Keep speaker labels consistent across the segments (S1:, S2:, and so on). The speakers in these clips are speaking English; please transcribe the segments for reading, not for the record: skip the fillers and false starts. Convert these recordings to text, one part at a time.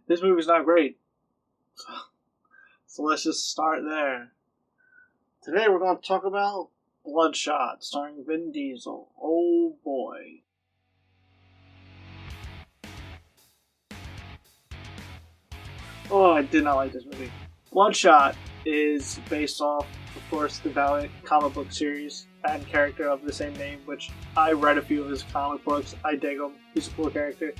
S1: This movie's not great. So let's just start there. Today we're going to talk about Bloodshot, starring Vin Diesel. Oh boy. Oh, I did not like this movie. Bloodshot is based off, of course, the Valiant comic book series and character of the same name, which I read a few of his comic books. I dig him. He's a cool character.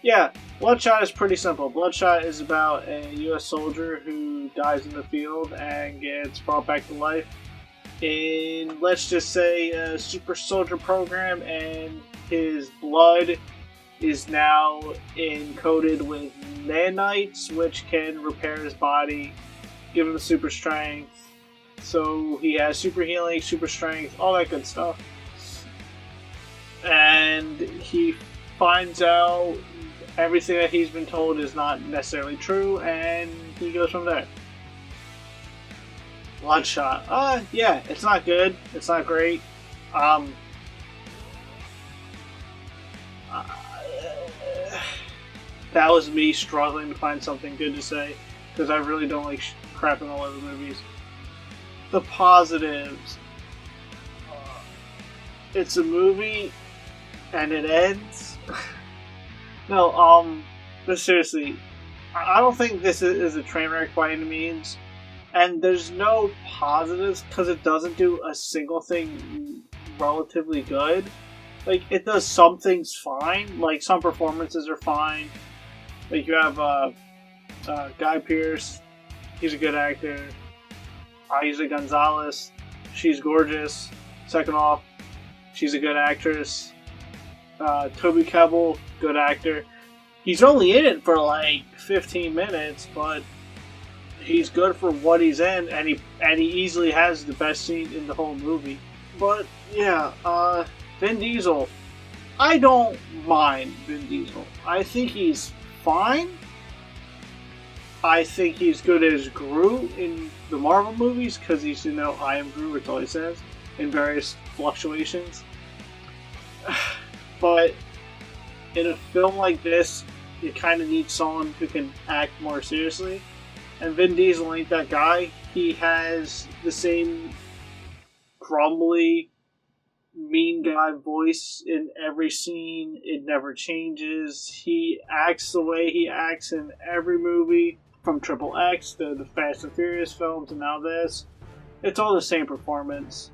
S1: Yeah, Bloodshot is pretty simple. Bloodshot is about a U.S. soldier who dies in the field and gets brought back to life in, let's just say, a super soldier program, and his blood is now encoded with nanites, which can repair his body, give him super strength. So he has super healing, super strength, all that good stuff. And he finds out everything that he's been told is not necessarily true, and he goes from there. Bloodshot. Yeah, it's not good. It's not great. That was me struggling to find something good to say, because I really don't like crapping all over movies. The positives. It's a movie, and it ends. No, but seriously, I don't think this is a train wreck by any means, and there's no positives because it doesn't do a single thing relatively good. Like, it does some things fine, like some performances are fine. Like, you have Guy Pearce, he's a good actor. Isa Gonzalez, she's gorgeous. Second off, she's a good actress. Toby Kebbell, good actor. He's only in it for like 15 minutes, but he's good for what he's in, and he easily has the best scene in the whole movie. But yeah, Vin Diesel, I don't mind Vin Diesel. I think he's fine. I think he's good as Groot in the Marvel movies, because he's, I am Groot, that's all he says, in various fluctuations. But in a film like this, you kind of need someone who can act more seriously. And Vin Diesel ain't that guy. He has the same grumbly, mean guy voice in every scene. It never changes. He acts the way he acts in every movie, from Triple X to the Fast and Furious films and now this. It's all the same performance.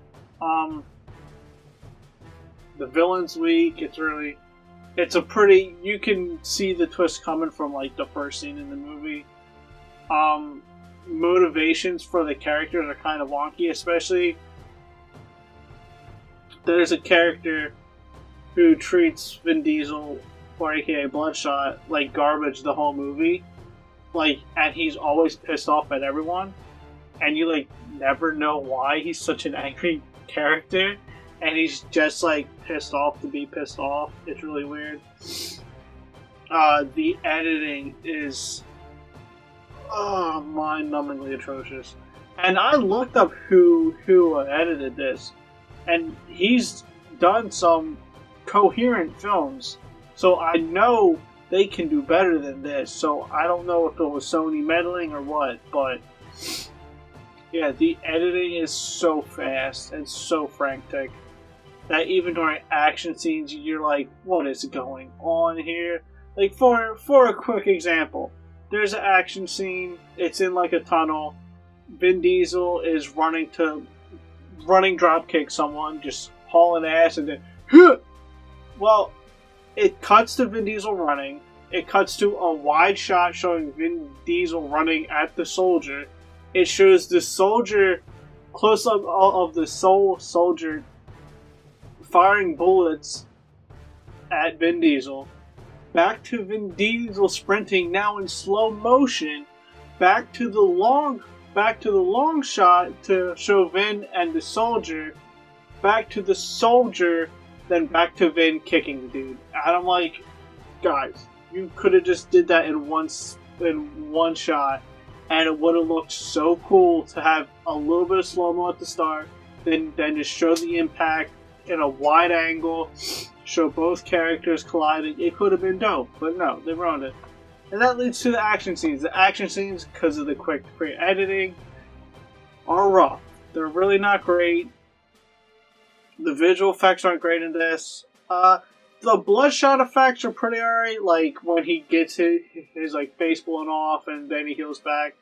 S1: The villain's weak. You can see the twist coming from like the first scene in the movie. Motivations for the characters are kind of wonky, especially there's a character who treats Vin Diesel, or aka Bloodshot, like garbage the whole movie. And he's always pissed off at everyone, and you never know why he's such an angry character. And he's just pissed off to be pissed off. It's really weird. The editing is mind-numbingly atrocious. And I looked up who edited this, and he's done some coherent films, so I know they can do better than this. So I don't know if it was Sony meddling or what, but yeah, the editing is so fast and so frantic that even during action scenes, you're like, what is going on here? For a quick example, there's an action scene, it's in a tunnel. Vin Diesel is running dropkick someone, just hauling ass, and then, huh! Well, it cuts to Vin Diesel running, it cuts to a wide shot showing Vin Diesel running at the soldier. It shows the soldier, close up of the soldier firing bullets at Vin Diesel. Back to Vin Diesel sprinting now in slow motion. Back to the long shot to show Vin and the soldier. Back to the soldier, then back to Vin kicking the dude. And I'm like, guys, you could have just did that in one shot, and it would have looked so cool to have a little bit of slow mo at the start, then just show the impact in a wide angle, show both characters colliding. It could have been dope, but no, they ruined it. And that leads to the action scenes. The action scenes, because of the quick editing, are rough. They're really not great. The visual effects aren't great in this. The Bloodshot effects are pretty alright. Like when he gets his like face blown off and then he heals back.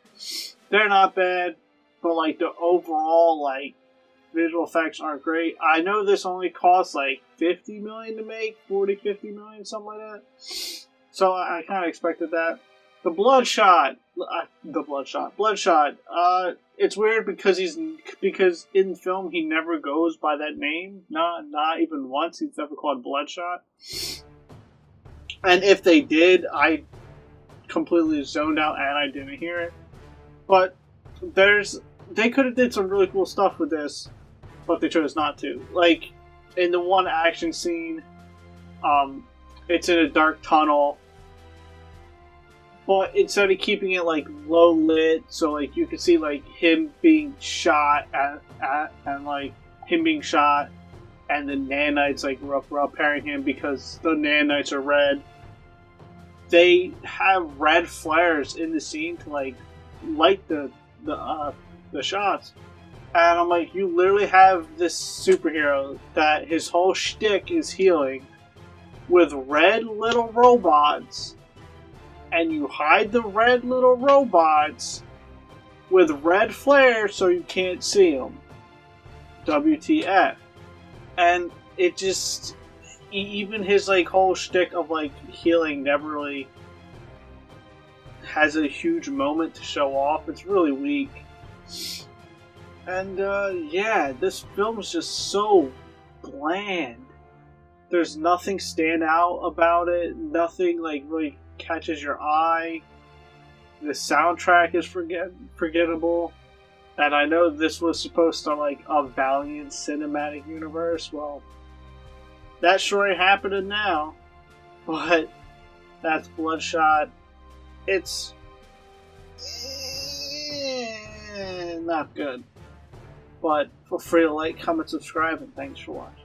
S1: They're not bad, but like the overall like visual effects aren't great. I know this only costs like $50 million to make, 40, 50 million, something like that. So I kind of expected that. The Bloodshot. It's weird because in film he never goes by that name. Not even once. He's never called Bloodshot. And if they did, I completely zoned out and I didn't hear it. But they could have did some really cool stuff with this, but they chose not to. Like in the one action scene, it's in a dark tunnel. But instead of keeping it like low lit, so like you can see like him being shot and like him being shot, and the nanites like repairing him because the nanites are red. They have red flares in the scene to like light the shots, and I'm like, you literally have this superhero that his whole shtick is healing with red little robots. And you hide the red little robots with red flares so you can't see them. WTF. And it just... Even his like whole shtick of like healing never really has a huge moment to show off. It's really weak. And yeah, this film is just so bland. There's nothing stand out about it. Nothing like really catches your eye. The soundtrack is forgettable. And I know this was supposed to like a Valiant cinematic universe. Well, that sure ain't happening now. But that's Bloodshot. It's not good. But feel free to like, comment, subscribe, and thanks for watching.